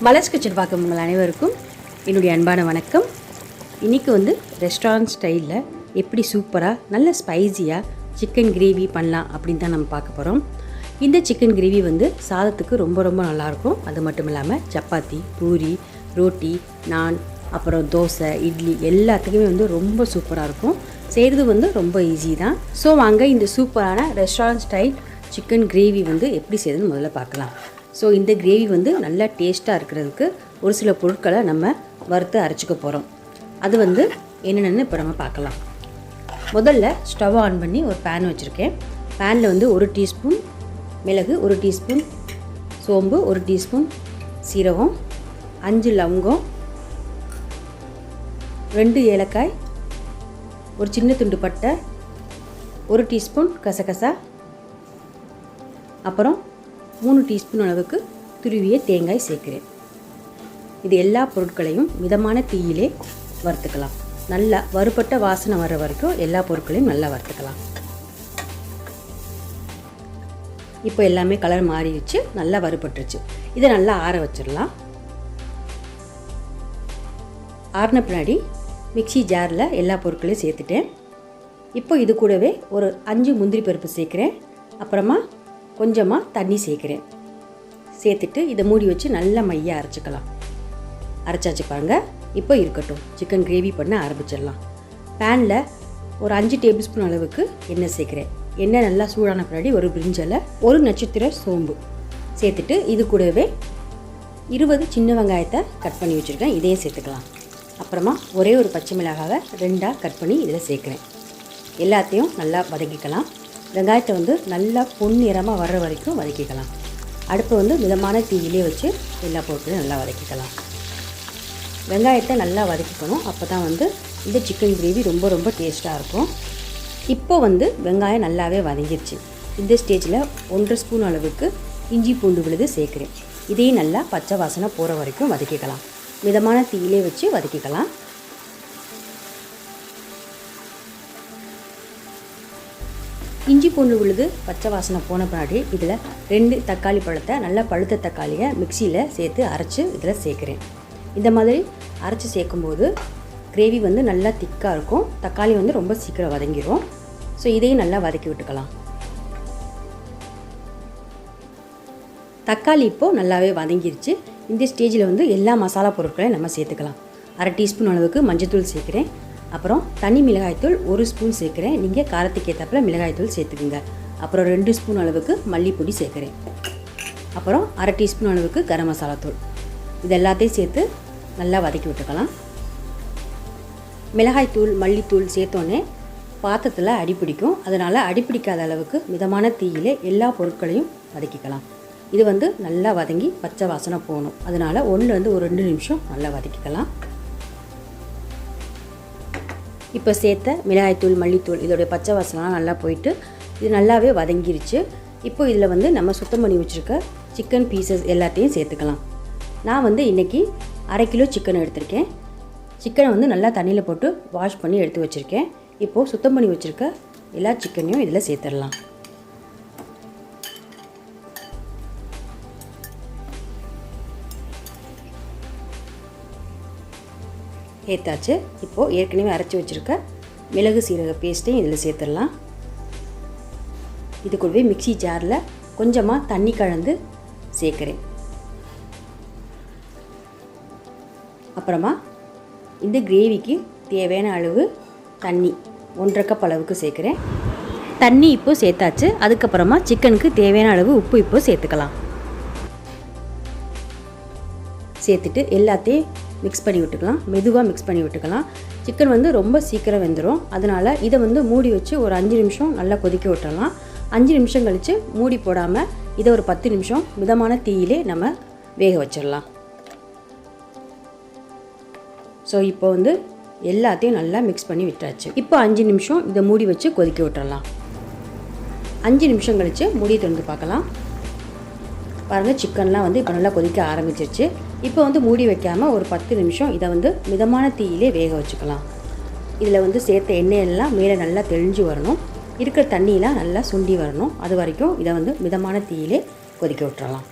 Malar's kitchen பார்க்கும் உங்கள் அனைவருக்கும் என்னுடைய அன்பான வணக்கம். இன்றைக்கி வந்து ரெஸ்டாரண்ட் ஸ்டைலில் எப்படி சூப்பராக நல்ல ஸ்பைஸியாக சிக்கன் கிரேவி பண்ணலாம் அப்படின்னு தான் நம்ம பார்க்க போகிறோம். இந்த சிக்கன் கிரேவி வந்து சாதத்துக்கு ரொம்ப ரொம்ப நல்லாயிருக்கும். அது மட்டும் இல்லாமல் சப்பாத்தி, பூரி, ரோட்டி, நான், அப்புறம் தோசை, இட்லி எல்லாத்துக்குமே வந்து ரொம்ப சூப்பராக இருக்கும். செய்கிறது வந்து ரொம்ப ஈஸி தான். ஸோ வாங்க இந்த சூப்பரான ரெஸ்டாரண்ட் ஸ்டைல் சிக்கன் கிரேவி வந்து எப்படி செய்யுதுன்னு முதல்ல பார்க்கலாம். ஸோ இந்த கிரேவி வந்து நல்லா டேஸ்ட்டாக இருக்கிறதுக்கு ஒரு சில பொருட்களை நம்ம வறுத்து அரைச்சிக்க போகிறோம். அது வந்து என்னென்னு இப்போ நம்ம பார்க்கலாம். முதல்ல ஸ்டவ் ஆன் பண்ணி ஒரு பேன் வச்சுருக்கேன். பேனில் வந்து 1 டீஸ்பூன் மிளகு, 1 டீஸ்பூன் சோம்பு, 1 டீஸ்பூன் சீரகம், 5 லவங்கம், 2 ஏலக்காய், ஒரு சின்ன துண்டு பட்டை, 1 டீஸ்பூன் கசகசா, அப்புறம் 3 டீஸ்பூன் அளவுக்கு துருவிய தேங்காய் சேர்க்கிறேன். இது எல்லா பொருட்களையும் மிதமான தீயிலே வறுத்துக்கலாம். நல்லா வறுபட்ட வாசனை வர வரைக்கும் எல்லா பொருட்களையும் நல்லா வறுத்துக்கலாம். இப்போ எல்லாமே கலர் மாறிடுச்சு, நல்லா வறுபட்டுருச்சு. இதை நல்லா ஆற வச்சிடலாம். ஆறின பின்னாடி மிக்ஸி ஜாரில் எல்லா பொருட்களையும் சேர்த்துட்டேன். இப்போ இது கூடவே ஒரு 5 முந்திரி பருப்பு சேர்க்குறேன். அப்புறமா கொஞ்சமாக தண்ணி சேர்க்குறேன். சேர்த்துட்டு இதை மூடி வச்சு நல்லா மையாக அரைச்சிக்கலாம். அரைச்சாச்சு பாருங்கள். இப்போ இருக்கட்டும், சிக்கன் கிரேவி பண்ண ஆரம்பிச்சிடலாம். பேனில் ஒரு 5 டேபிள் ஸ்பூன் அளவுக்கு எண்ணெய் சேர்க்குறேன். எண்ணெய் நல்லா சூடான பின்னாடி ஒரு பிரிஞ்சலை, ஒரு நட்சத்திர சோம்பு சேர்த்துட்டு இது கூடவே 20 சின்ன வெங்காயத்தை கட் பண்ணி வச்சுருக்கேன். இதையும் சேர்த்துக்கலாம். அப்புறமா ஒரே ஒரு பச்சை மிளகாவை 2ஆக கட் பண்ணி இதில் சேர்க்குறேன். எல்லாத்தையும் நல்லா வதக்கிக்கலாம். வெங்காயத்தை வந்து நல்லா பொன்னிறமாக வர்ற வரைக்கும் வதக்கிக்கலாம். அடுப்பை வந்து மிதமான தீயிலே வச்சு எல்லா பொருட்களையும் நல்லா வதக்கிக்கலாம். வெங்காயத்தை நல்லா வதக்கிக்கணும். அப்போ தான் வந்து இந்த சிக்கன் கிரேவி ரொம்ப ரொம்ப டேஸ்ட்டாக இருக்கும். இப்போ வந்து வெங்காயம் நல்லாவே வதங்கிடுச்சு. இந்த ஸ்டேஜில் 1.5 ஸ்பூன் அளவுக்கு இஞ்சி பூண்டு விழுது சேர்க்குறேன். இதையும் நல்லா பச்சை வாசனை போகிற வரைக்கும் வதக்கிக்கலாம். மிதமான தீயிலே வச்சு வதக்கிக்கலாம். இஞ்சி பூண்டு விழுது பச்சை வாசனை போன பின்னாடி இதில் 2 தக்காளி பழத்தை, நல்லா பழுத்த தக்காளியை மிக்சியில் சேர்த்து அரைச்சி இதில் சேர்க்குறேன். இந்த மாதிரி அரைச்சி சேர்க்கும்போது கிரேவி வந்து நல்லா திக்காக இருக்கும். தக்காளி வந்து ரொம்ப சீக்கிரம் வதங்கிடும். ஸோ இதையும் நல்லா வதக்கி விட்டுக்கலாம். தக்காளி இப்போது நல்லாவே வதங்கிருச்சு. இந்த ஸ்டேஜில் வந்து எல்லா மசாலா பொருட்களையும் நம்ம சேர்த்துக்கலாம். 1/2 டீஸ்பூன் அளவுக்கு மஞ்சள்தூள் சேர்க்குறேன். அப்புறம் தனி மிளகாய்த்தூள் 1 ஸ்பூன் சேர்க்குறேன். நீங்கள் காரத்துக்கு ஏற்றாப்புல மிளகாய்த்தூள் சேர்த்துக்குங்க. அப்புறம் 2 ஸ்பூன் அளவுக்கு மல்லிப்பொடி சேர்க்குறேன். அப்புறம் 1/2 டீஸ்பூன் அளவுக்கு கரம் மசாலா தூள். இது எல்லாத்தையும் சேர்த்து நல்லா வதக்கி விட்டுக்கலாம். மிளகாய்த்தூள், மல்லித்தூள் சேர்த்தோன்னே பாத்திரத்தில் அடிப்பிடிக்கும். அதனால் அடிப்பிடிக்காத அளவுக்கு மிதமான தீயிலே எல்லா பொருட்களையும் வதக்கிக்கலாம். இது வந்து நல்லா வதங்கி பச்சை வாசனை போகணும். அதனால் 1 ஒரு 2 நிமிஷம் நல்லா வதக்கிக்கலாம். இப்போ சேர்த்த மிளகாய்த்தூள், மல்லித்தூள் இதோடைய பச்சை வாசனைலாம் நல்லா போயிட்டு இது நல்லாவே வதங்கிருச்சு. இப்போ இதில் வந்து நம்ம சுத்தம் பண்ணி வச்சுருக்க சிக்கன் பீசஸ் எல்லாத்தையும் சேர்த்துக்கலாம். நான் வந்து இன்றைக்கி 1/2 கிலோ சிக்கன் எடுத்திருக்கேன். சிக்கனை வந்து நல்லா தண்ணியில் போட்டு வாஷ் பண்ணி எடுத்து வச்சுருக்கேன். இப்போது சுத்தம் பண்ணி வச்சுருக்க எல்லா சிக்கனையும் இதில் சேர்த்துடலாம். ஏற்றாச்சு. இப்போது ஏற்கனவே அரைச்சி வச்சுருக்க மிளகு சீரக பேஸ்ட்டையும் இதில் சேர்த்துடலாம். இது கூடவே மிக்ஸி ஜாரில் கொஞ்சமாக தண்ணி கலந்து சேர்க்குறேன். அப்புறமா இந்த கிரேவிக்கு தேவையான அளவு தண்ணி 1/2 கப் அளவுக்கு சேர்க்குறேன். தண்ணி இப்போ சேர்த்தாச்சு. அதுக்கப்புறமா சிக்கனுக்கு தேவையான அளவு உப்பு இப்போ சேர்த்துக்கலாம். சேர்த்துட்டு எல்லாத்தையும் மிக்ஸ் பண்ணி விட்டுக்கலாம். மெதுவாக மிக்ஸ் பண்ணி விட்டுக்கலாம். சிக்கன் வந்து ரொம்ப சீக்கிரம் வெந்துடும். அதனால் இதை வந்து மூடி வச்சு ஒரு 5 நிமிஷம் நல்லா கொதிக்க விட்டுடலாம். 5 நிமிஷம் கழித்து மூடி போடாமல் இதை ஒரு 10 நிமிஷம் மிதமான தீயிலே நம்ம வேக வச்சிடலாம். ஸோ இப்போ வந்து எல்லாத்தையும் நல்லா மிக்ஸ் பண்ணி விட்டாச்சு. இப்போ 5 நிமிஷம் இதை மூடி வச்சு கொதிக்க விட்டுடலாம். 5 நிமிஷம் கழித்து மூடி திறந்து பார்க்கலாம். பாருங்கள், சிக்கன்லாம் வந்து இப்போ நல்லா கொதிக்க ஆரம்பிச்சிருச்சு. இப்போ வந்து மூடி வைக்காமல் ஒரு 10 நிமிஷம் இதை வந்து மிதமான தீயிலே வேக வச்சுக்கலாம். இதில் வந்து சேர்த்த எண்ணெயெல்லாம் மேலே நல்லா தெளிஞ்சு வரணும். இருக்கிற தண்ணியெலாம் நல்லா சுண்டி வரணும். அது வரைக்கும் இதை வந்து மிதமான தீயிலே கொதிக்க விட்டுறலாம்.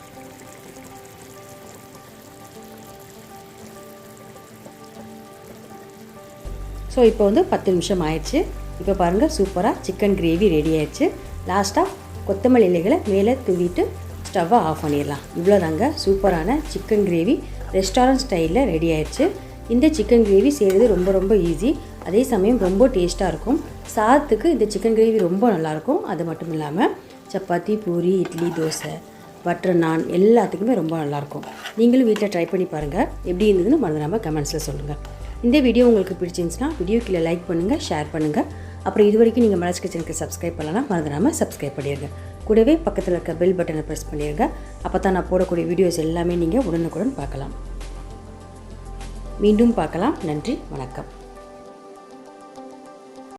ஸோ இப்போ வந்து 10 நிமிஷம் ஆயிடுச்சு. இப்போ பாருங்கள் சூப்பராக சிக்கன் கிரேவி ரெடி ஆயிடுச்சு. லாஸ்ட்டாக கொத்தமல்லி இலைகளை மேலே தூவிட்டு ஸ்டவ்வை ஆஃப் பண்ணிடலாம். இவ்வளோதாங்க சூப்பரான சிக்கன் கிரேவி ரெஸ்டாரண்ட் ஸ்டைலில் ரெடி ஆயிடுச்சு. இந்த சிக்கன் கிரேவி செய்கிறது ரொம்ப ரொம்ப ஈஸி, அதே சமயம் ரொம்ப டேஸ்ட்டாக இருக்கும். சாதத்துக்கு இந்த சிக்கன் கிரேவி ரொம்ப நல்லாயிருக்கும். அது மட்டும் இல்லாமல் சப்பாத்தி, பூரி, இட்லி, தோசை, பட்டர் நான் எல்லாத்துக்குமே ரொம்ப நல்லாயிருக்கும். நீங்களும் வீட்டில் ட்ரை பண்ணி பாருங்கள். எப்படி இருந்ததுன்னு மறந்துடாமல் கமெண்ட்ஸில் சொல்லுங்கள். இந்த வீடியோ உங்களுக்கு பிடிச்சிருந்துச்சுன்னா வீடியோ கீழே லைக் பண்ணுங்கள், ஷேர் பண்ணுங்கள். அப்புறம் இது வரைக்கும் நீங்கள் மலர்ஸ் கிச்சனுக்கு சப்ஸ்கிரைப் பண்ணலாம், மறந்துடாமல் சப்ஸ்கிரைப் பண்ணிடுங்க. கூடவே பக்கத்தில் இருக்க பெல் பட்டனை ப்ரெஸ் பண்ணிடுங்க. அப்போ தான் நான் போடக்கூடிய வீடியோஸ் எல்லாமே நீங்கள் உடனுக்குடன் பார்க்கலாம். மீண்டும் பார்க்கலாம். நன்றி, வணக்கம்.